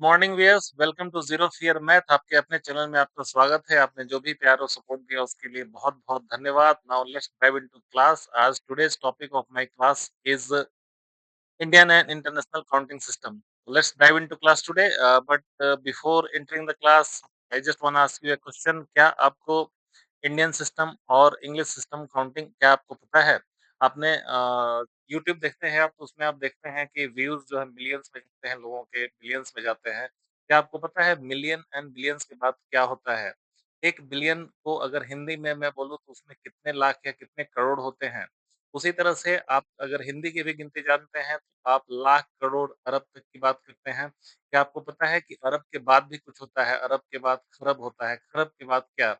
Morning viewers welcome to Zero Fear Math. आपके अपने channel में आपका स्वागत है। आपने जो भी प्यार और सपोर्ट दिया उसके लिए बहुत बहुत धन्यवाद। Now let's dive into class. आज today's topic of my class is Indian and International Counting System. Let's dive into class today. But before entering the class, I just want to ask you a question. क्या आपको Indian system और English system counting क्या आपको पता है? आपने YouTube देखते हैं आप तो उसमें आप देखते हैं कि व्यूज जो है मिलियंस में जाते हैं, लोगों के बिलियंस में जाते हैं। क्या आपको पता है मिलियन एंड बिलियंस के बाद क्या होता है? एक बिलियन को अगर हिंदी में मैं बोलूँ तो उसमें कितने लाख या कितने करोड़ होते हैं? उसी तरह से आप अगर हिंदी की भी गिनती जानते हैं तो आप लाख, करोड़, अरब तक की बात करते हैं। क्या आपको पता है कि अरब के बाद भी कुछ होता है? अरब के बाद खरब होता है, खरब के बाद क्या?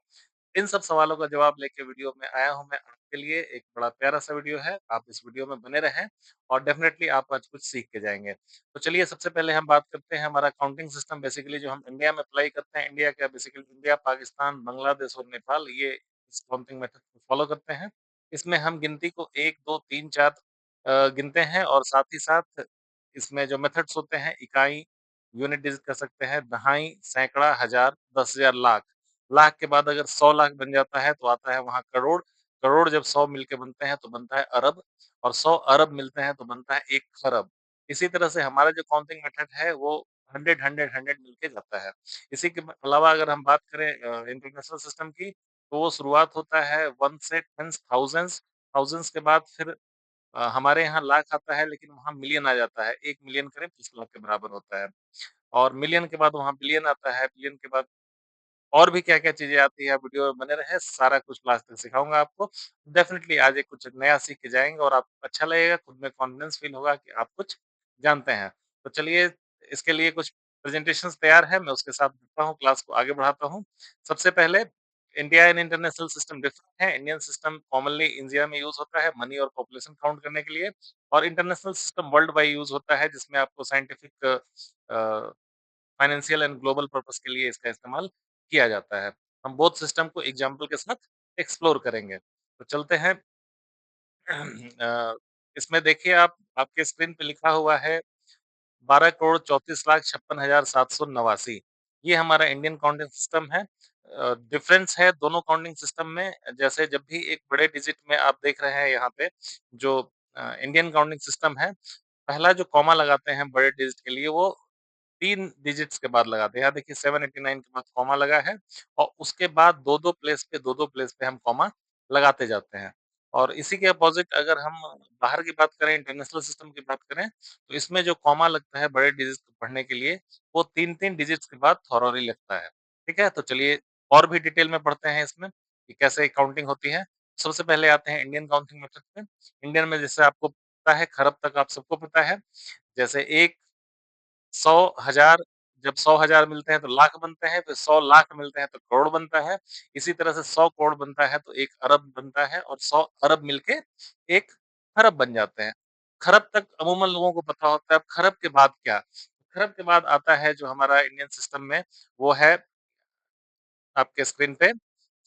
इन सब सवालों का जवाब लेके वीडियो में आया हूँ मैं आपके लिए। एक बड़ा प्यारा-सा वीडियो है, आप इस वीडियो में बने रहें और डेफ़िनेटली आप आज कुछ सीख के जाएँगे। तो चलिए सबसे पहले हम बात करते हैं हमारा काउंटिंग सिस्टम बेसिकली जो हम इंडिया में अप्लाई करते हैं। इंडिया क्या बेसिकली इंडिया, पाकिस्तान, बांग्लादेश और नेपाल ये इस काउंटिंग मेथड को फ़ॉलो करते हैं। इसमें हम गिनती को 1, 2, 3, 4 गिनते हैं और साथ ही साथ इसमें जो मेथड्स होते हैं इकाई, यूनिट डिजिट कर सकते हैं, दहाई, सैकड़ा, हज़ार, 10,000, लाख। लाख के बाद अगर 100 लाख बन जाता है तो आता है वहाँ करोड़। करोड़ जब 100 मिलके बनते हैं तो बनता है अरब और 100 अरब मिलते हैं तो बनता है 1 खरब। इसी तरह से हमारा जो काउंटिंग मेथड है वो 100, 100, 100 मिलके जाता है। इसी के अलावा अगर हम बात करें इंटरनेशनल सिस्टम की तो वो शुरुआत होता है 1 से 10 थाउज़ेंड्स, थाउज़ेंड्स के बाद फिर हमारे यहाँ लाख आता है लेकिन वहाँ मिलियन आ जाता है। 1 मिलियन करीब 10 लाख के बराबर होता है और मिलियन के बाद वहाँ बिलियन आता है, बिलियन के बाद और भी क्या-क्या चीज़ें आती हैं, आप वीडियो में बने रहें, सारा कुछ लास्ट तक सिखाऊँगा आपको। डेफ़िनिटली आज एक कुछ नया सीख के जाएँगे और आपको अच्छा लगेगा, खुद में कॉन्फिडेंस फ़ील होगा कि आप कुछ जानते हैं। तो चलिए इसके लिए कुछ प्रेज़ेंटेशंस तैयार है, मैं उसके साथ बढ़ता हूँ, क्लास को आगे बढ़ाता हूँ। सबसे पहले India and international system different है। इंडियन सिस्टम कॉमनली इंडिया में यूज़ होता है मनी और पॉपुलेशन काउंट करने के लिए और international system world wide use होता है जिसमें आपको scientific financial and global purpose के लिए इसका इस्तेमाल किया जाता है। हम बोथ सिस्टम को एग्ज़ाम्पल के साथ एक्सप्लोर करेंगे। तो चलते हैं इसमें देखिए आप आपके स्क्रीन पे लिखा हुआ है 12,34,56,789 ये हमारा इंडियन काउंटिंग सिस्टम है। डिफरेंस है दोनों काउंटिंग सिस्टम में जैसे जब भी एक बड़े डिजिट में आप देख रहे हैं यहाँ पे जो इंडियन काउंटिंग सिस्टम है, पहला जो कॉमा लगाते हैं बड़े डिजिट के लिए वो 3 डिजिट्स के बाद लगाते हैं। यहाँ देखिए 789 के बाद कॉमा लगा है और उसके बाद 2-2 प्लेस पे 2-2 प्लेस पे हम कॉमा लगाते जाते हैं। और इसी के अपोज़िट अगर हम बाहर की बात करें, इंटरनेशनल सिस्टम की बात करें, तो इसमें जो कॉमा लगता है बड़े डिजिट्स को पढ़ने के लिए, वो 3-3 डिजिट्स के बाद थॉरली लगता है। ठीक है? तो चलिए और भी डिटेल में पढ़ते हैं इसमें कि कैसे काउंटिंग होती है। सबसे पहले आते हैं इंडियन काउंटिंग मेथड पे। इंडियन में जैसे आपको पता है, खरब तक आप सबको पता है। जैसे 1 100 हज़ार जब 100,000 मिलते हैं तो लाख बनते हैं, फिर 100 लाख मिलते हैं तो करोड़ बनता है। इसी तरह से 100 करोड़ बनता है तो 1 अरब बनता है और 100 अरब मिलके 1 खरब बन जाते हैं। खरब तक अमूमन लोगों को पता होता है, अब खरब के बाद क्या? खरब के बाद आता है जो हमारा इंडियन सिस्टम में वो है आपके स्क्रीन पे,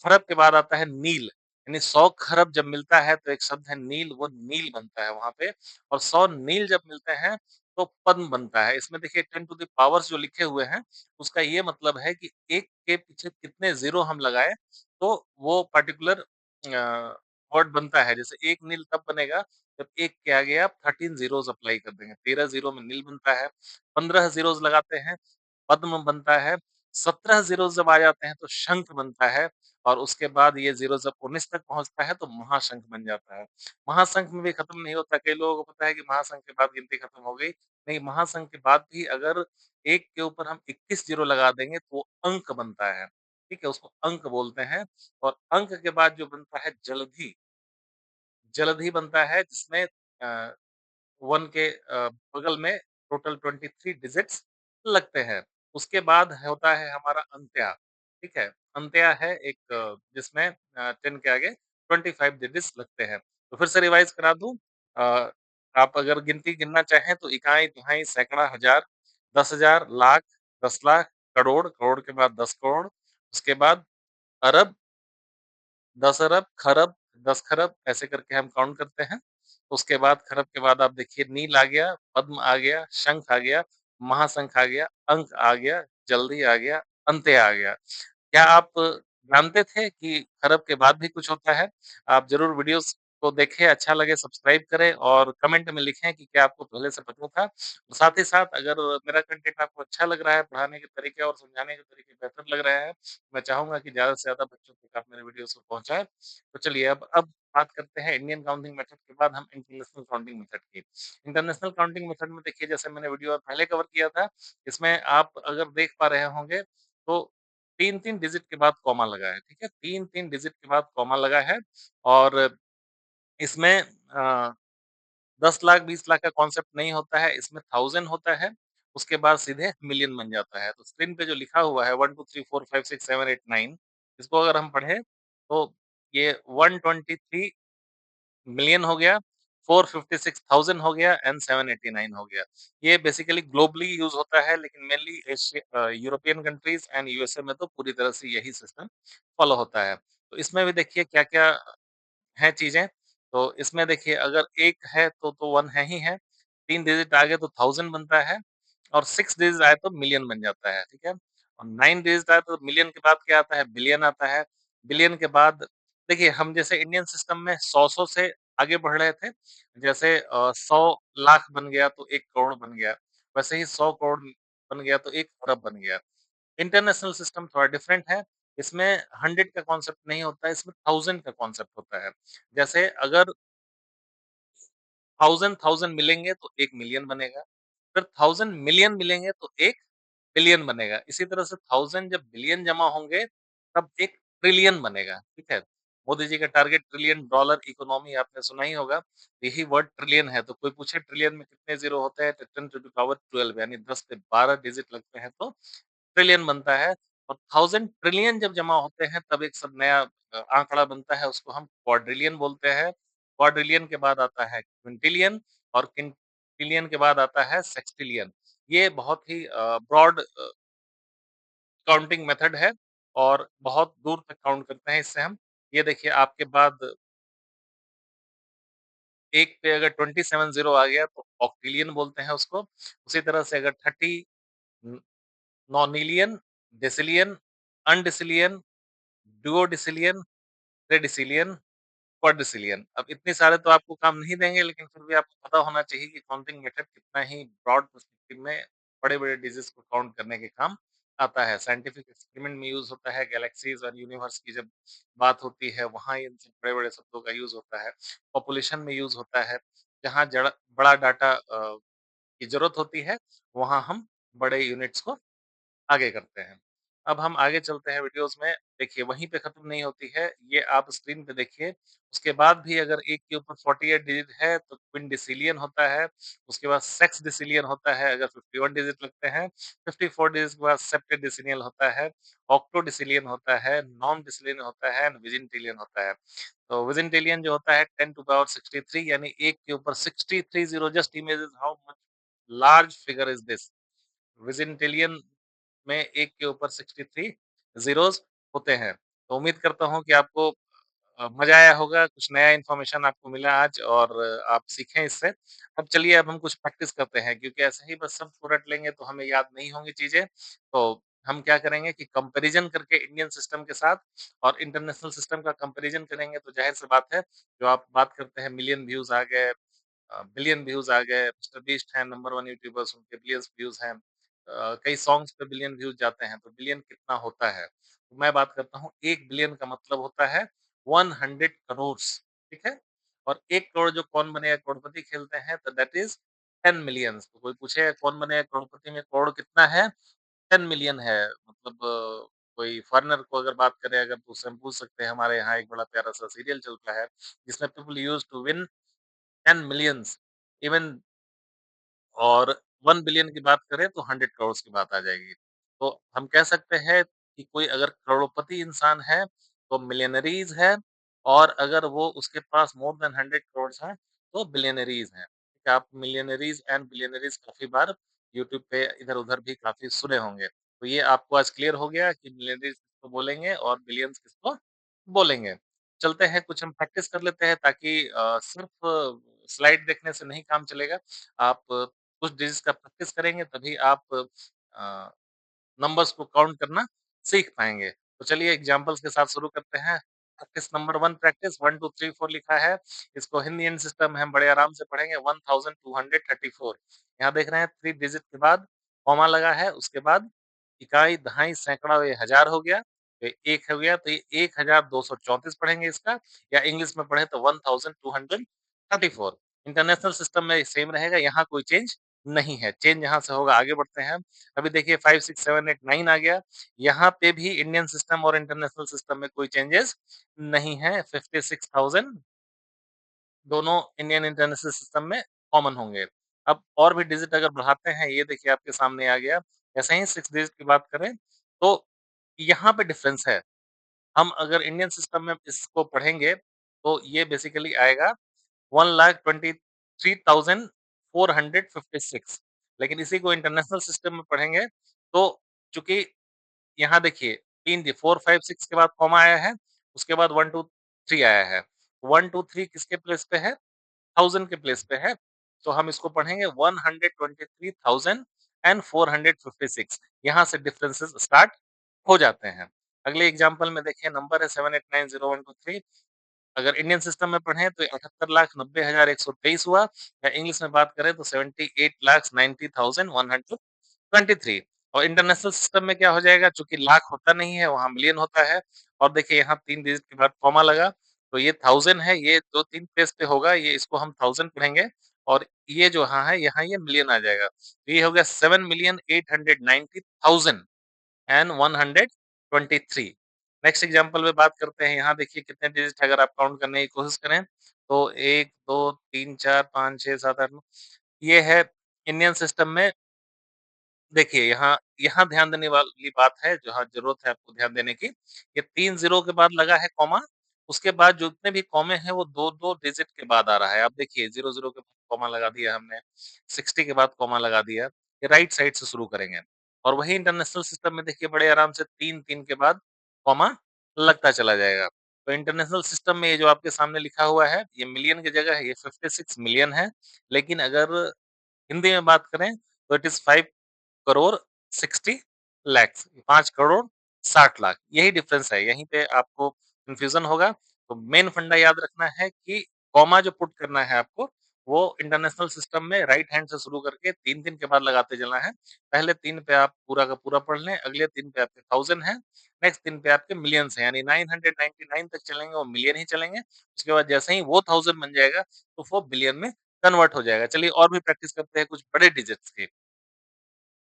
खरब के बाद आता है नील, यानी 100 खरब जब मिलता है तो एक शब्द है नील, वो नील बनता है वहाँ पे और 100 नील जब मिलते हैं तो पद्म बनता है। इसमें देखिए 10 टू द पावर्स जो लिखे हुए हैं, उसका ये मतलब है कि 1 के पीछे कितने ज़ीरो हम लगाएँ, तो वो पर्टिकुलर वर्ड बनता है। जैसे 1 नील तब बनेगा जब 1 के आगे आप 13 ज़ीरोज़ अप्लाई कर देंगे। 13 ज़ीरो में नील बनता है, 15 ज़ीरोज़ लगाते हैं, पद्म बनता है, 17 ज़ीरो जब आ जाते हैं तो शंख बनता है और उसके बाद ये ज़ीरो जब 19 तक पहुँचता है तो महाशंख बन जाता है। महाशंख में भी खत्म नहीं होता, कई लोगों को पता है कि महाशंख के बाद गिनती खत्म हो गई। नहीं, महाशंख के बाद भी अगर 1 के ऊपर हम 21 ज़ीरो लगा देंगे तो वो अंक बनता है, ठीक है? उसको अंक बोलते हैं और अंक के बाद जो बनता है जल्दी, जल्द ही बनता है जिसमें 1 के बगल में टोटल 23 डिजिट्स लगते हैं। उसके बाद होता है हमारा अंत्या, ठीक है? अंत्या है एक जिसमें 10 के आगे 25 डिजिट्स लगते हैं। तो फिर से रिवाइज़ करा दूँ अ, आप अगर गिनती गिनना चाहें तो इकाई, तिहाई, सैकड़ा, हज़ार, 10,000, लाख, 10 लाख, करोड़, करोड़ के बाद 10 करोड़, उसके बाद अरब 10 अरब, खरब, 10 खरब ऐसे करके हम काउंट करते हैं। उसके बाद खरब के बाद आप देखिए नील आ गया, पद्म आ गया, शंख आ गया, महाशंख आ गया, अंक आ गया, जल्दी आ गया, अंत्य आ गया। क्या आप जानते थे कि खरब के बाद भी कुछ होता है? आप ज़रूर वीडियोज़ को देखें, अच्छा लगे सब्सक्राइब करें और कमेंट में लिखें कि क्या आपको पहले से पता था? साथ ही साथ अगर मेरा कंटेंट आपको अच्छा लग रहा है, पढ़ाने के तरीके और समझाने के तरीके बेहतर लग रहे हैं, मैं चाहूँगा कि ज़्यादा से ज़्यादा बच्चों तक आप मेरे वीडियोज़ को पहुँचाएँ। तो चलिए अब बात करते हैं इंडियन काउंटिंग मेथड के बाद हम इंटरनेशनल काउंटिंग मेथड की। इंटरनेशनल काउंटिंग मेथड में देखिए जैसे मैंने वीडियो और पहले कवर किया था, इसमें आप अगर देख पा रहे होंगे तो 3-3 डिजिट के बाद कॉमा लगा है, ठीक है? 3-3 डिजिट के बाद कॉमा लगा है और इसमें 10 लाख 20 लाख का कॉन्सेप्ट नहीं होता है, इसमें 1000 होता है, उसके बाद सीधे मिलियन बन जाता है। तो स्क्रीन पे जो लिखा हुआ है 1 2 3 4 5 6 7 8 9 इसको अगर हम पढ़ें तो ये 123 मिलियन हो गया, 456,000 हो गया एंड 789 हो गया। ये बेसिकली ग्लोबली यूज़ होता है लेकिन mainly European countries and USA में तो पूरी तरह से यही सिस्टम फॉलो होता है। तो इसमें भी देखिए क्या-क्या हैं चीज़ें, तो इसमें देखिए अगर 1 है तो 1 है ही है, 3 डिजिट आगे तो 1000 बनता है और 6 डिजिट आए तो मिलियन बन जाता है, ठीक है? और 9 डिजिट आए तो मिलियन के बाद क्या आता है? बिलियन आता है, बिलियन के बाद देखिए हम जैसे इंडियन सिस्टम में 100-100 से आगे बढ़ रहे थे, जैसे 100 लाख बन गया तो 1 करोड़ बन गया, वैसे ही 100 करोड़ बन गया तो 1 अरब बन गया। इंटरनेशनल सिस्टम थोड़ा डिफरेंट है, इसमें 100 का कॉन्सेप्ट नहीं होता है, इसमें 1000 का कॉन्सेप्ट होता है। जैसे अगर 1000 मिलेंगे तो 1 मिलियन बनेगा, फिर 1000 मिलियन मिलेंगे तो 1 बिलियन बनेगा। इसी तरह से 1000 जब बिलियन जमा होंगे, तब 1 ट्रिलियन बनेगा, ठीक है? मोदी जी का टारगेट ट्रिलियन डॉलर इकोनॉमी आपने सुना ही होगा, यही वर्ड ट्रिलियन है, तो कोई पूछे ट्रिलियन में कितने ज़ीरो होते हैं? तो 10 टू द पावर 12 यानी 10 से 12 डिजिट लगते हैं तो ट्रिलियन बनता है और 1000 ट्रिलियन जब जमा होते हैं तब एक सब नया आंकड़ा बनता है उसको हम क्वाड्रिलियन बोलते हैं। क्वाड्रिलियन के बाद आता है क्विंटिलियन और क्विंटिलियन के बाद आता है सेक्सटिलियन। ये बहुत ही ब्रॉड काउंटिंग मेथड है और बहुत दूर तक काउंट करते हैं इससे हम। ये देखिए आपके बाद 1 पे अगर 27 ज़ीरो आ गया तो ऑक्टिलियन बोलते हैं उसको। उसी तरह से अगर 30 न नोनिलियन, डेसिलियन, अनडेसिलियन, डुओडेसिलियन, ट्रेडेसिलियन, क्वाड्रेसिलियन। अब इतने सारे तो आपको काम नहीं देंगे लेकिन फिर भी आपको पता होना चाहिए कि काउंटिंग मेथड कितना ही ब्रॉड पर्सपेक्टिव में बड़े-बड़े डिजिट्स को काउंट करने के काम आता है। साइंटिफिक एक्सपेरिमेंट में यूज़ होता है, गैलेक्सीज़ और यूनिवर्स की जब बात होती है वहाँ इन सब बड़े-बड़े शब्दों का यूज़ होता है। पॉपुलेशन में यूज़ होता है, जहाँ बड़ा डाटा की ज़रूरत होती है, वहाँ हम बड़े यूनिट्स को आगे करते हैं। अब हम आगे चलते हैं वीडियोज़ में, देखिए वहीं पे खत्म नहीं होती है, ये आप स्क्रीन पे देखिए, उसके बाद भी अगर एक के ऊपर 48 डिजिट है तो क्विनडेसिलियन होता है, उसके बाद सेक्सडेसिलियन होता है अगर 51 डिजिट लगते हैं, 54 डिजिट के बाद सेप्टेडेसिमल होता है, ऑक्टोडेसिलियन होता है, नॉन-डेसिलियन होता है एंड विजिंटिलियन होता है। तो विजिंटिलियन जो होता है 10 टू द पावर 63 यानी 1 के ऊपर 63 zero just imagine how much large figure is this. Vigintillion में 1 के ऊपर 63 ज़ीरोज़ होते हैं। तो उम्मीद करता हूँ कि आपको मज़ा आया होगा, कुछ नया इन्फॉर्मेशन आपको मिला आज और आप सीखें इससे। अब चलिए अब हम कुछ प्रैक्टिस करते हैं क्योंकि ऐसे ही बस सब रट लेंगे तो हमें याद नहीं होंगी चीज़ें। तो हम क्या करेंगे कि कंपैरिज़न करके इंडियन सिस्टम के साथ और इंटरनेशनल सिस्टम का कंपैरिज़न करेंगे तो ज़ाहिर-सी बात है, जो आप बात करते हैं मिलियन व्यूज़ आ गए बिलियन व्यूज़ आ गए, मिस्टर बीस्ट हैं नंबर 1 यूट्यूबर्स उनके बिलियंस व्यूज़ हैं। कई सॉन्ग्स पे बिलियन व्यूज़ जाते हैं, तो बिलियन कितना होता है? तो मैं बात करता हूँ 1 बिलियन का मतलब होता है 100 करोर्स, ठीक है? और 1 करोड़ जो कौन बनेगा करोड़पति खेलते हैं तो दैट इज़ 10 मिलियंस। तो कोई पूछे कौन बनेगा करोड़पति में करोड़ कितना है? 10 मिलियन है। मतलब कोई फॉरेनर को अगर बात करें अगर तो उससे हम पूछ सकते हैं हमारे यहाँ एक बड़ा प्यारा-सा सीरियल चलता है, जिसमें people used to win 10 millions even और 1 बिलियन की बात करें तो 100 करोड़ की बात आ जाएगी। तो हम कह सकते हैं कि कोई अगर करोड़पति इंसान है, तो मिलियनेयरीज़ है और अगर वो उसके पास मोर देन 100 करोड़ हैं, तो बिलियनेयरीज़ हैं। ठीक है, आप मिलियनेयरीज़ एंड बिलियनेयरीज़ काफ़ी बार यूट्यूब पे इधर-उधर भी काफ़ी सुने होंगे। तो ये आपको आज क्लियर हो गया कि मिलियनेयरीज़ किसको बोलेंगे और बिलियंस किसको बोलेंगे। चलते हैं कुछ हम प्रैक्टिस कर लेते हैं ताकि सिर्फ़ स्लाइड देखने से नहीं काम चलेगा। आप कुछ डिजिट्स का प्रैक्टिस करेंगे तभी आप अ, नंबर्स को काउंट करना सीख पाएँगे। तो चलिए एग्ज़ाम्पल्स के साथ शुरू करते हैं। प्रैक्टिस नंबर 1 प्रैक्टिस 1, 2, 3, 4 लिखा है। इसको हिंदी एंड सिस्टम में हम बड़े आराम से पढ़ेंगे 1234। यहाँ देख रहे हैं 3 डिजिट के बाद कॉमा लगा है, उसके बाद इकाई, दहाई, सैकड़ा और ये हज़ार हो गया। तो 1 हो गया तो ये 1234 पढ़ेंगे इसका या इंग्लिश में पढ़े तो 1234। इंटरनेशनल सिस्टम में सेम रहेगा, यहाँ कोई चेंज नहीं है। चेंज यहाँ से होगा, आगे बढ़ते हैं। अभी देखिए 5, 6, 7, 8, 9 आ गया। यहाँ पे भी इंडियन सिस्टम और इंटरनेशनल सिस्टम में कोई चेंजेस नहीं है। 56,000 दोनों इंडियन इंटरनेशनल सिस्टम में कॉमन होंगे। अब और भी डिजिट अगर बढ़ाते हैं, ये देखिए आपके सामने आ गया। ऐसे ही 6 डिजिट की बात करें, तो यहाँ पे डिफरेंस है। हम अगर इंडियन सिस्टम में इसको पढ़ेंगे, तो ये बेसिकली आएगा 1,23,456 लेकिन इसी को इंटरनेशनल सिस्टम में पढ़ेंगे, तो चूँकि यहाँ देखिए 3 4, 5, 6 के बाद कॉमा आया है, उसके बाद 1, 2, 3 आया है। 1, 2, 3 किसके प्लेस पे है? 1000 के प्लेस पे है, तो हम इसको पढ़ेंगे 123,456 यहाँ से डिफरेंसेस स्टार्ट हो जाते हैं। अगले एग्ज़ाम्पल में देखिए नंबर है 789012 अगर इंडियन सिस्टम में पढ़ें तो 78,90,123 हुआ या इंग्लिश में बात करें तो 78,90,123 और इंटरनेशनल सिस्टम में क्या हो जाएगा चूँकि लाख होता नहीं है, वहाँ मिलियन होता है और देखिए यहाँ 3 डिजिट के बाद कॉमा लगा, तो ये 1000 है, ये 2-3 प्लेस पे होगा, ये इसको हम 1000 पढ़ेंगे और ये जो यहाँ ये मिलियन आ जाएगा। तो ये हो गया 7,890,000 एंड 123 नेक्स्ट एग्जांपल में बात करते हैं। यहाँ देखिए कितने डिजिट अगर आप काउंट करने की कोशिश करें तो 1, 2, 3, 4, 5, 6, 7, 8, 9 ये है इंडियन सिस्टम में देखिए यहाँ यहाँ ध्यान देने वाली बात है, जहाँ ज़रूरत है आपको ध्यान देने की। ये 3 ज़ीरो के बाद लगा है कॉमा, उसके बाद जितने भी कॉमे हैं वो 2-2 डिजिट के बाद आ रहा है। आप देखिए 0-0 के बाद कॉमा लगा दिया हमने, 60 के बाद कॉमा लगा दिया। ये राइट साइड से शुरू करेंगे और वही इंटरनेशनल सिस्टम में देखिए बड़े आराम से 3-3 के बाद कॉमा लगता चला जाएगा। तो इंटरनेशनल सिस्टम में ये जो आपके सामने लिखा हुआ है, ये मिलियन की जगह ये 56 मिलियन है। लेकिन अगर हिंदी में बात करें तो इट इज़ 5 करोड़ 60 लैक्स 5 करोड़ 60 लाख यही डिफरेंस है, यहीं पे आपको कन्फ्यूज़न होगा। तो मेन फंडा याद रखना है कि कॉमा जो पुट करना है आपको, वो इंटरनेशनल सिस्टम में राइट हैंड से शुरू करके 3-3 के बाद लगाते चलना है। पहले 3 पे आप पूरा का पूरा पढ़ लें, अगले 3 पे आपके 1000 है, नेक्स्ट 3 पे आपके मिलियंस हैं, यानी 999 तक चलेंगे वो मिलियन ही चलेंगे। उसके बाद जैसे ही वो 1000 बन जाएगा, तो वो बिलियन में कन्वर्ट हो जाएगा। चलिए और भी प्रैक्टिस करते हैं कुछ बड़े डिजिट्स की।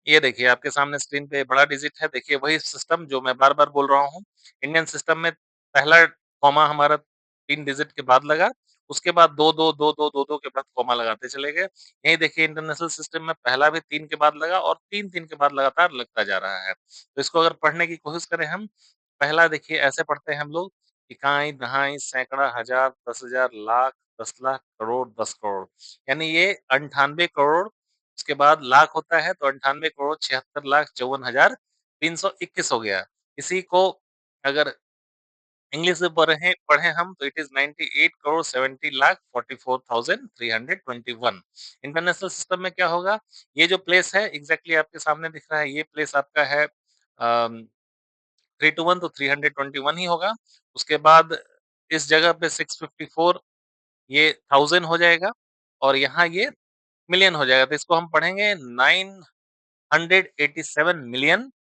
ये देखिए आपके सामने स्क्रीन पे बड़ा डिजिट है, देखिए वही सिस्टम जो मैं बार-बार बोल रहा हूँ। इंडियन सिस्टम में पहला कॉमा हमारा 3 डिजिट के बाद लगा, उसके बाद 2-2, 2-2, 2-2 के बाद कॉमा लगाते चले गए। यहीं देखिए इंटरनेशनल सिस्टम में पहला भी 3 के बाद लगा और 3-3 के बाद लगातार लगता जा रहा है। तो इसको अगर पढ़ने की कोशिश करें हम, पहला देखिए ऐसे पढ़ते हैं हम लोग, इकाई, दहाई, सैकड़ा, हज़ार, 10,000, लाख, 10 लाख, करोड़, 10 करोड़। यानी ये 98 करोड़ उसके बाद लाख होता है तो 98 करोड़ 76 लाख 54,321 हो गया। इसी को अगर इंग्लिश में पढ़ें पढ़ें हम तो it is 98 crore 70 lakh 44,321 international system में क्या होगा? ये जो प्लेस है एग्ज़ैक्टली आपके सामने दिख रहा है, ये प्लेस आपका है 321 तो 321 ही होगा। उसके बाद इस जगह पे 654 ये 1000 हो जाएगा और यहाँ ये मिलियन हो जाएगा। तो इसको हम पढ़ेंगे 987 मिलियन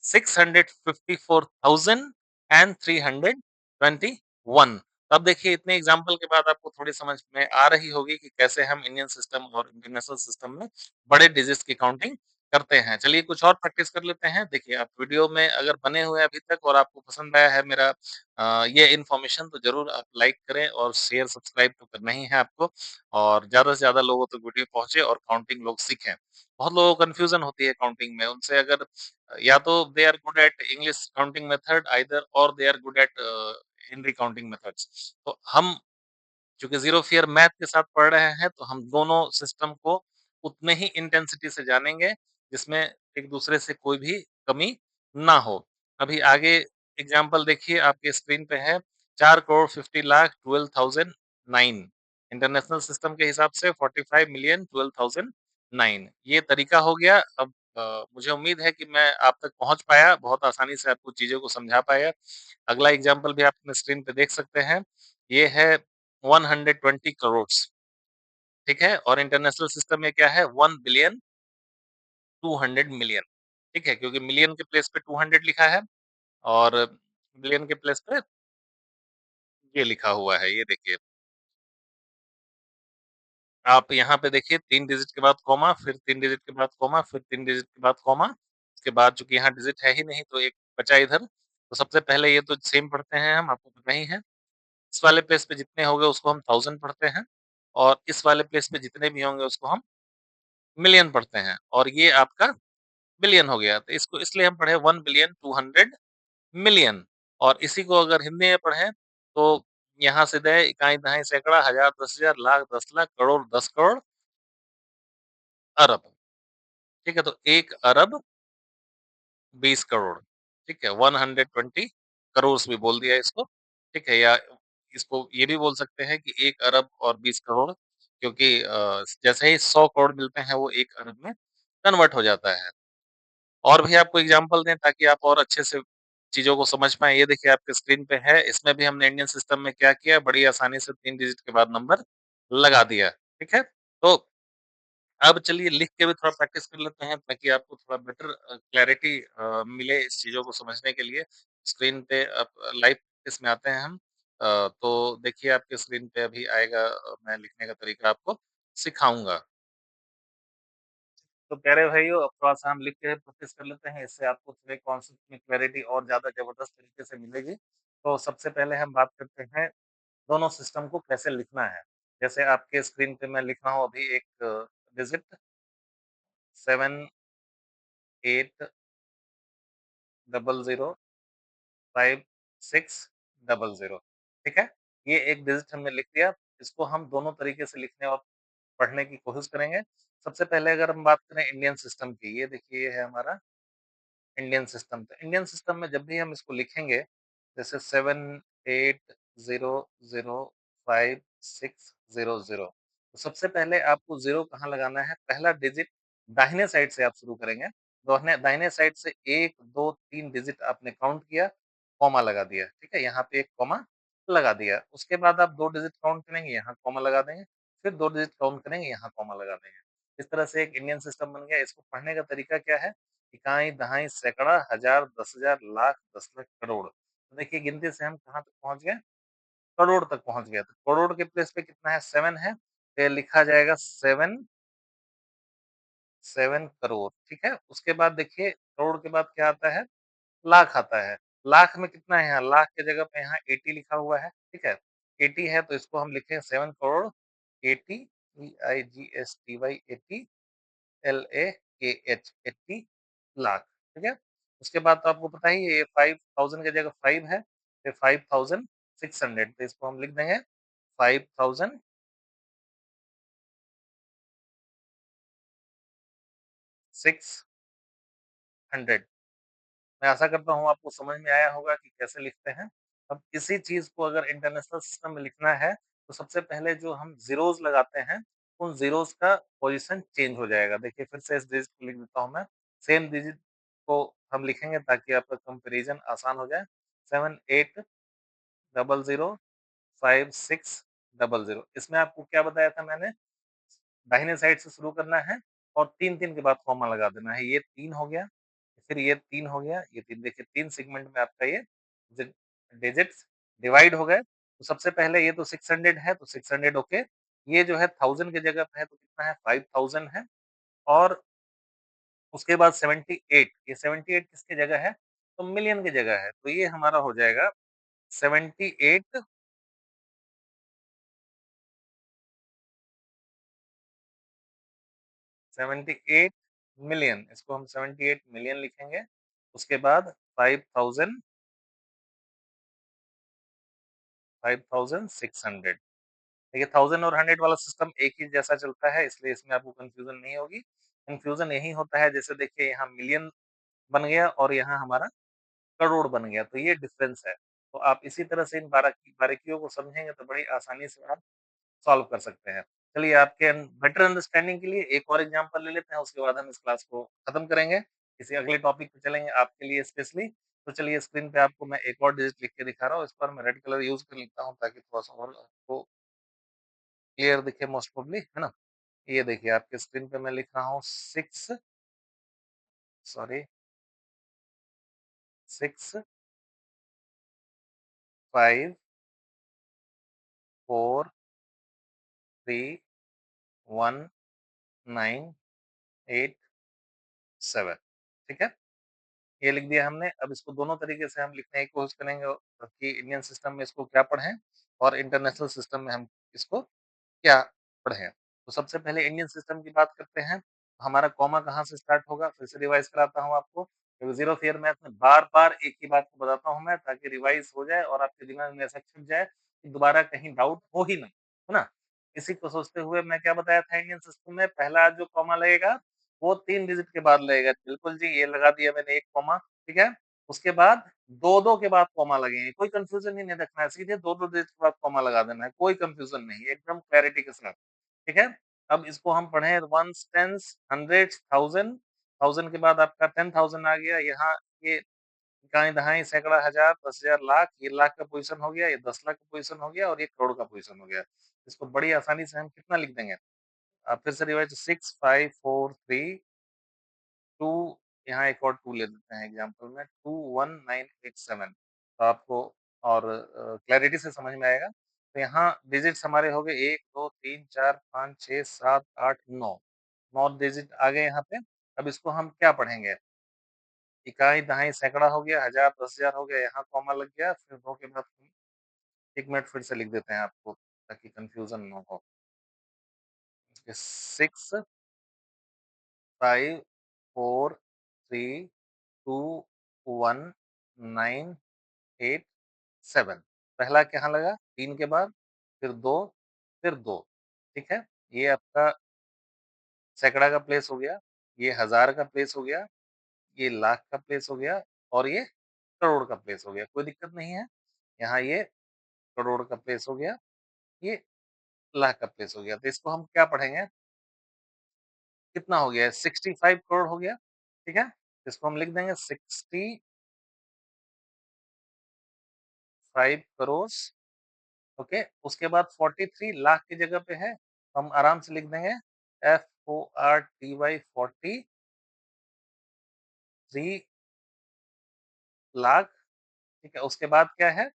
654,321 अब देखिए इतने एग्जाम्पल के बाद आपको थोड़ी समझ में आ रही होगी कि कैसे हम इंडियन सिस्टम और इंटरनेशनल सिस्टम में बड़े डिजिट्स की काउंटिंग करते हैं। चलिए कुछ और प्रैक्टिस कर लेते हैं। देखिए आप वीडियो में अगर बने हुए हैं अभी तक और आपको पसंद आया है मेरा ये इन्फॉर्मेशन तो ज़रूर आप लाइक करें और शेयर सब्सक्राइब तो करना ही है आपको और ज़्यादा से ज़्यादा लोगों तक वीडियो पहुँचे और काउंटिंग लोग सीखें। बहुत लोगों को कन्फ्यूज़न होती है काउंटिंग में, उनसे अगर या तो they are good at English counting method either or they are good at Hindi counting methods. तो हम चूँकि ज़ीरो फियर मैथ के साथ पढ़ रहे हैं, तो हम दोनों सिस्टम को उतने ही इंटेंसिटी से जानेंगे, जिसमें एक-दूसरे से कोई भी कमी ना हो। अभी आगे एग्ज़ाम्पल देखिए आपके स्क्रीन पे है 4 करोड़ 50 लाख 12,009 इंटरनेशनल सिस्टम के हिसाब से 45 मिलियन 12,000 9 ये तरीका हो गया। अब मुझे उम्मीद है कि मैं आप तक पहुँच पाया, बहुत आसानी से आपको चीज़ों को समझा पाया। अगला एग्ज़ाम्पल भी आप अपने स्क्रीन पे देख सकते हैं। ये है 120 करोड़, ठीक है? और इंटरनेशनल सिस्टम में क्या है 1 बिलियन 200 मिलियन, ठीक है? क्योंकि मिलियन के प्लेस पे 200 लिखा है और बिलियन के प्लेस पे ये लिखा हुआ है, ये देखिए। आप यहाँ पे देखिए 3 डिजिट के बाद कॉमा, फिर 3 डिजिट के बाद कॉमा, फिर 3 डिजिट के बाद कॉमा। उसके बाद चूँकि यहाँ डिजिट है ही नहीं तो एक बचा इधर। तो सबसे पहले ये तो सेम पढ़ते हैं हम, आपको पता ही है। इस वाले प्लेस पे जितने हो गए उसको हम 1000 पढ़ते हैं और इस वाले प्लेस पे जितने भी होंगे उसको हम मिलियन पढ़ते हैं और ये आपका बिलियन हो गया। तो इसको इसलिए हम पढ़े 1 बिलियन 200 मिलियन और इसी को अगर हिंदी में पढ़ें तो यहाँ से दे इकाई, दहाई, सैकड़ा, हज़ार, 10,000, लाख, 10 लाख, करोड़, 10 करोड़, अरब। ठीक है? तो 1 अरब 20 करोड़, ठीक है? 120 करोर्स भी बोल दिया इसको, ठीक है? या इसको ये भी बोल सकते हैं कि 1 अरब और 20 करोड़ क्योंकि जैसे ही 100 करोड़ मिलते हैं वो 1 अरब में कन्वर्ट हो जाता है। और भी आपको एग्ज़ाम्पल दें ताकि आप और अच्छे से चीज़ों को समझ पाएँ, ये देखिए आपके स्क्रीन पे है, इसमें भी हमने इंडियन सिस्टम में क्या किया, बड़ी आसानी से 3 डिजिट के बाद नंबर लगा दिया, ठीक है? तो अब चलिए लिख के भी थोड़ा प्रैक्टिस कर लेते हैं ताकि आपको थोड़ा बेटर क्लैरिटी मिले इस चीज़ों को समझने के लिए। स्क्रीन पे अब लाइव प्रैक्टिस में आते हैं हम। तो देखिए आपके स्क्रीन पे अभी आएगा मैं लिखने का तरीका आपको सिखाऊँगा। तो प्यारे भाइयों अब थोड़ा-सा हम लिख के प्रैक्टिस कर लेते हैं, इससे आपको थोड़े कॉन्सेप्ट में क्लैरिटी और ज़्यादा ज़बरदस्त तरीके से मिलेगी। तो सबसे पहले हम बात करते हैं दोनों सिस्टम को कैसे लिखना है। जैसे आपके स्क्रीन पे मैं लिख रहा हूँ अभी एक डिजिट 7 8 डबल 0 5 6 डबल 0 ठीक है? ये एक डिजिट हमने लिख दिया, इसको हम दोनों तरीके से लिखने और पढ़ने की कोशिश करेंगे। सबसे पहले अगर हम बात करें इंडियन सिस्टम की, ये देखिए ये है हमारा इंडियन सिस्टम। तो इंडियन सिस्टम में जब भी हम इसको लिखेंगे, जैसे 7 8 0 0 5 6 0 0 तो सबसे पहले आपको 0 कहाँ लगाना है? पहला डिजिट दाहिने साइड से आप शुरू करेंगे। दाहिने दाहिने साइड से 1 2 3 डिजिट आपने काउंट किया, कॉमा लगा दिया, ठीक है? यहाँ पे एक कॉमा लगा दिया। उसके बाद आप 2 डिजिट काउंट करेंगे, यहाँ कॉमा लगा देंगे, फिर 2 डिजिट काउंट करेंगे, यहाँ कॉमा लगा देंगे। इस तरह से एक इंडियन सिस्टम बन गया। इसको पढ़ने का तरीका क्या है? इकाई, दहाई, सैकड़ा, हज़ार, 10,000, लाख, 10 लाख, करोड़। तो देखिए गिनती से हम कहाँ तक पहुँच गए? करोड़ तक पहुँच गए। तो करोड़ के प्लेस पे कितना है? 7 है। तो ये लिखा जाएगा 7 करोड़, ठीक है? उसके बाद देखिए करोड़ के बाद क्या आता है? लाख आता है। लाख में कितना है यहाँ? लाख की जगह पे यहाँ 80 लिखा हुआ है, ठीक है? 80 है तो इसको हम लिखें 7 करोड़ 80 EIGSTY 80 LAKH 80 लाख, ठीक है? उसके बाद तो आपको पता ही है ये 5000 की जगह 5 है, फिर 5600 तो इसको हम लिख देंगे 5600 मैं आशा करता हूँ आपको समझ में आया होगा कि कैसे लिखते हैं। अब इसी चीज़ को अगर इंटरनेशनल सिस्टम में लिखना है, तो सबसे पहले जो हम ज़ीरोज़ लगाते हैं, उन ज़ीरोज़ का पोज़ीशन चेंज हो जाएगा। देखिए फिर से इस डिजिट को लिख देता हूँ मैं। सेम डिजिट को हम लिखेंगे ताकि आपका कंपैरिज़न आसान हो जाए। 7 8 डबल 0 5 6 डबल 0 इसमें आपको क्या बताया था मैंने? दाहिने साइड से शुरू करना है और 3-3 के बाद कॉमा लगा देना है। ये 3 हो गया, फिर ये 3 हो गया, ये 3 देखिए 3 सेगमेंट में आपका ये डि डिजिट्स डिवाइड हो गए। तो सबसे पहले ये तो 600 है, तो 600 ओके। ये जो है 1000 की जगह पे है तो कितना है 5000 है और उसके बाद 78 ये 78 किसकी जगह है? तो मिलियन की जगह है। तो ये हमारा हो जाएगा 78 78 मिलियन इसको हम 78 मिलियन लिखेंगे। उसके बाद 5000 5600 देखिए 1000 और 100 वाला सिस्टम एक ही जैसा चलता है इसलिए इसमें आपको कंफ्यूजन नहीं होगी। कंफ्यूजन यही होता है जैसे देखिए यहाँ मिलियन बन गया और यहाँ हमारा करोड़ बन गया तो ये डिफरेंस है। तो आप इसी तरह से इन बारीकियों को समझेंगे तो बड़ी आसानी से आप सॉल्व कर सकते हैं। चलिए आपके बेटर अंडरस्टैंडिंग के लिए एक और एग्ज़ाम्पल ले लेते हैं, उसके बाद हम इस क्लास को खत्म करेंगे। किसी अगले टॉपिक पे चलेंगे आपके लिए स्पेशली। तो चलिए स्क्रीन पे आपको मैं एक और डिजिट लिख के दिखा रहा हूँ, इस पर मैं रेड कलर यूज़ कर लेता हूँ ताकि थोड़ा-सा और आपको क्लियर दिखे मोस्ट प्रोबब्ली, है ना? ये देखिए आपके स्क्रीन पे मैं लिख रहा हूँ 6 सॉरी 6 5 4 3 1 9 8 7 ठीक है? ये लिख दिया हमने, अब इसको दोनों तरीके से हम लिखने की कोशिश करेंगे कि इंडियन सिस्टम में इसको क्या पढ़ें और इंटरनेशनल सिस्टम में हम इसको क्या पढ़ें। तो सबसे पहले इंडियन सिस्टम की बात करते हैं। हमारा कॉमा कहाँ से स्टार्ट होगा? फिर से रिवाइज़ कराता हूँ आपको। क्योंकि ज़ीरो फियर मैथ में बार-बार एक ही बात को बताता हूँ मैं ताकि रिवाइज़ हो जाए और आपके दिमाग में ऐसा छप जाए कि दोबारा कहीं डाउट हो ही ना, है ना? इसी को सोचते हुए मैं क्या बताया था इंडियन सिस्टम में पहला जो कॉमा लगेगा, वो 3 डिजिट के बाद लगेगा। बिल्कुल जी, ये लगा दिया मैंने 1 कॉमा, ठीक है? उसके बाद 2-2 के बाद कॉमा लगेंगे, कोई कन्फ्यूज़न ही नहीं रखना है, सीधे 2-2 डिजिट के बाद कॉमा लगा देना है, कोई कन्फ्यूज़न नहीं, एकदम क्लैरिटी के साथ, ठीक है? अब इसको हम पढ़ें ones, tens, hundreds, thousand, thousand के बाद आपका 10,000 आ गया, यहाँ ये इकाई-दहाई, सैकड़ा, हज़ार, 10,000, लाख, ये लाख का पोज़ीशन हो गया, ये 10 लाख का पोज़ीशन हो गया और ये करोड़ का पोज़ीशन हो गया। इसको बड़ी आसानी से हम कितना लिख देंगे? फिर से रिवाइज़ 6, 5, 4, 3, 2 यहाँ एक और 2 ले लेते हैं एग्ज़ाम्पल में 21987 तो आपको और क्लैरिटी से समझ में आएगा। तो यहाँ डिजिट्स हमारे हो गए 1, 2, 3, 4, 5, 6, 7, 8, 9 9 डिजिट आ गए यहाँ पे। अब इसको हम क्या पढ़ेंगे? इकाई, दहाई, सैकड़ा हो गया, हज़ार, 10,000 हो गया, यहाँ कॉमा लग गया, फिर 2 के बाद 1 मिनट फिर से लिख देते हैं आपको ताकि कन्फ्यूज़न ना हो। 6, 5, 4, 3, 2, 1, 9, 8, 7 पहला कहाँ लगा? 3 के बाद, फिर 2, फिर 2 ठीक है? ये आपका सैकड़ा का प्लेस हो गया, ये हज़ार का प्लेस हो गया, ये लाख का प्लेस हो गया और ये करोड़ का प्लेस हो गया। कोई दिक्कत नहीं है। यहाँ ये करोड़ का प्लेस हो गया, ये लाख का प्लेस हो गया। तो इसको हम क्या पढ़ेंगे? कितना हो गया है? 65 करोड़ हो गया, ठीक है? इसको हम लिख देंगे 65 करोड़ ओके, उसके बाद 43 लाख की जगह पे है, हम आराम से लिख देंगे FORTY 43 लाख, ठीक है? उसके बाद क्या है?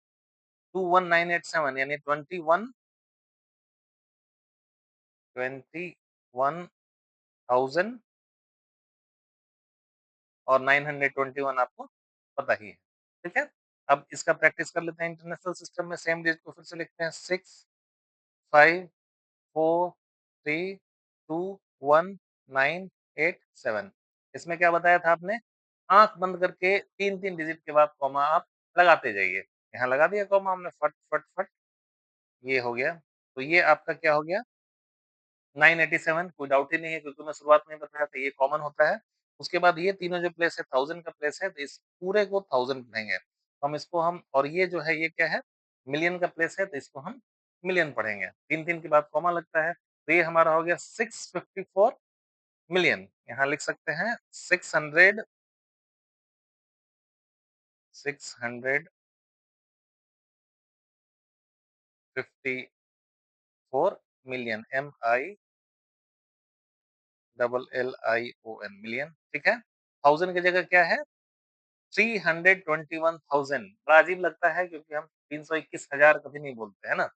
21987 यानी 21,000 और 921 आपको पता ही है, ठीक है? अब इसका प्रैक्टिस कर लेते हैं इंटरनेशनल सिस्टम में सेम डिजिट को फिर से लिखते हैं 6, 5, 4, 3, 2, 1, 9, 8, 7 इसमें क्या बताया था आपने? आँख बंद करके 3-3 डिजिट के बाद कॉमा आप लगाते जाइए। यहाँ लगा दिया कॉमा हमने फट, फट, फट, ये हो गया। तो ये आपका क्या हो गया? 987 कोई डाउट ही नहीं है क्योंकि मैं शुरुआत में ही बताया था ये कॉमन होता है। उसके बाद ये तीनों जो प्लेस है 1000 का प्लेस है तो इस पूरे को 1000 पढ़ेंगे। तो हम इसको हम और ये जो है ये क्या है? मिलियन का प्लेस है तो इसको हम मिलियन पढ़ेंगे। 3-3 के बाद कॉमा लगता है। तो ये हमारा हो गया 654 मिलियन। यहाँ लिख सकते हैं 654 मिलियन MILLION मिलियन ठीक है? 1000 की जगह क्या है? 321,000 बड़ा अजीब लगता है क्योंकि हम 321,000 कभी नहीं बोलते, है ना?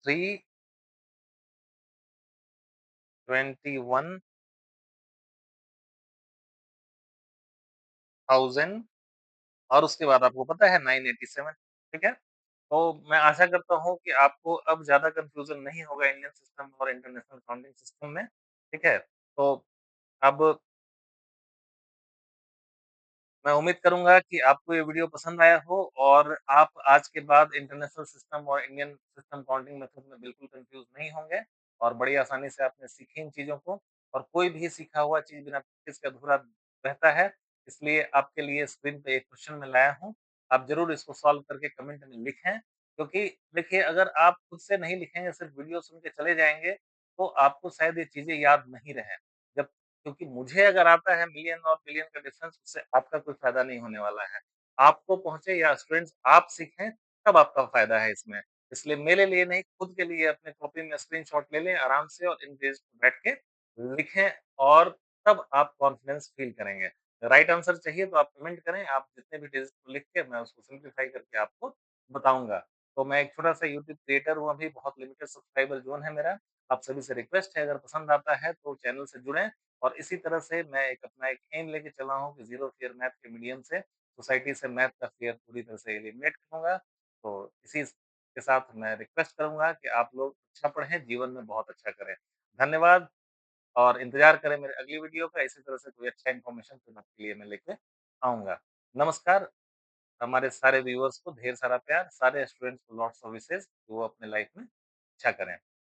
321,000 और उसके बाद आपको पता है 987 ठीक है? तो मैं आशा करता हूँ कि आपको अब ज़्यादा कन्फ्यूज़न नहीं होगा इंडियन सिस्टम और इंटरनेशनल काउंटिंग सिस्टम में, ठीक है? तो अब मैं उम्मीद करूँगा कि आपको ये वीडियो पसंद आया हो और आप आज के बाद इंटरनेशनल सिस्टम और इंडियन सिस्टम काउंटिंग मेथड में बिल्कुल कन्फ्यूज़ नहीं होंगे और बड़ी आसानी से आपने सीखी इन चीज़ों को और कोई भी सीखा हुआ चीज़ बिना प्रैक्टिस के अधूरा रहता है। इसलिए आपके लिए स्क्रीन पे एक क्वेश्चन मैं लाया हूँ। आप ज़रूर इसको सॉल्व करके कमेंट में लिखें क्योंकि देखिए अगर आप खुद से नहीं लिखेंगे, सिर्फ़ वीडियो सुन के चले जाएँगे, तो आपको शायद ये चीज़ें याद नहीं रहें। जब क्योंकि मुझे अगर आता है मिलियन और बिलियन का डिफरेंस उससे आपका कोई फ़ायदा नहीं होने वाला है। आपको पहुँचे या स्टूडेंट्स आप सीखें तब आपका फ़ायदा है इसमें। इसलिए मेरे लिए नहीं खुद के लिए अपने कॉपी में स्क्रीनशॉट ले लें आराम से और इन पेज पे बैठ के लिखें और तब आप कॉन्फिडेंस फ़ील करेंगे। राइट आंसर चाहिए तो आप कमेंट करें, आप जितने भी डिजिट को लिख के मैं उसको सिम्प्लीफाई करके आपको बताऊँगा। तो मैं एक छोटा-सा यूट्यूब क्रिएटर हूँ अभी, बहुत लिमिटेड सब्सक्राइबर ज़ोन है मेरा। आप सभी से रिक्वेस्ट है अगर पसंद आता है तो चैनल से जुड़ें और इसी तरह से मैं एक अपना एक एम लेके चला हूँ कि ज़ीरो फ़ियर मैथ के मीडियम से सोसाइटी से मैथ का फ़ियर पूरी तरह से एलिमिनेट करूँगा। तो इसी के साथ मैं रिक्वेस्ट करूँगा कि आप लोग अच्छा पढ़ें, जीवन में बहुत अच्छा करें। धन्यवाद और इंतज़ार करें मेरे अगली वीडियो का, इसी तरह से कोई अच्छा इन्फॉर्मेशन फिर आपके लिए मैं लेके आऊँगा। नमस्कार, हमारे सारे व्यूअर्स को ढेर सारा प्यार, सारे स्टूडेंट्स को लॉट्स ऑफ विशेज़ कि वो अपने लाइफ़ में अच्छा करें।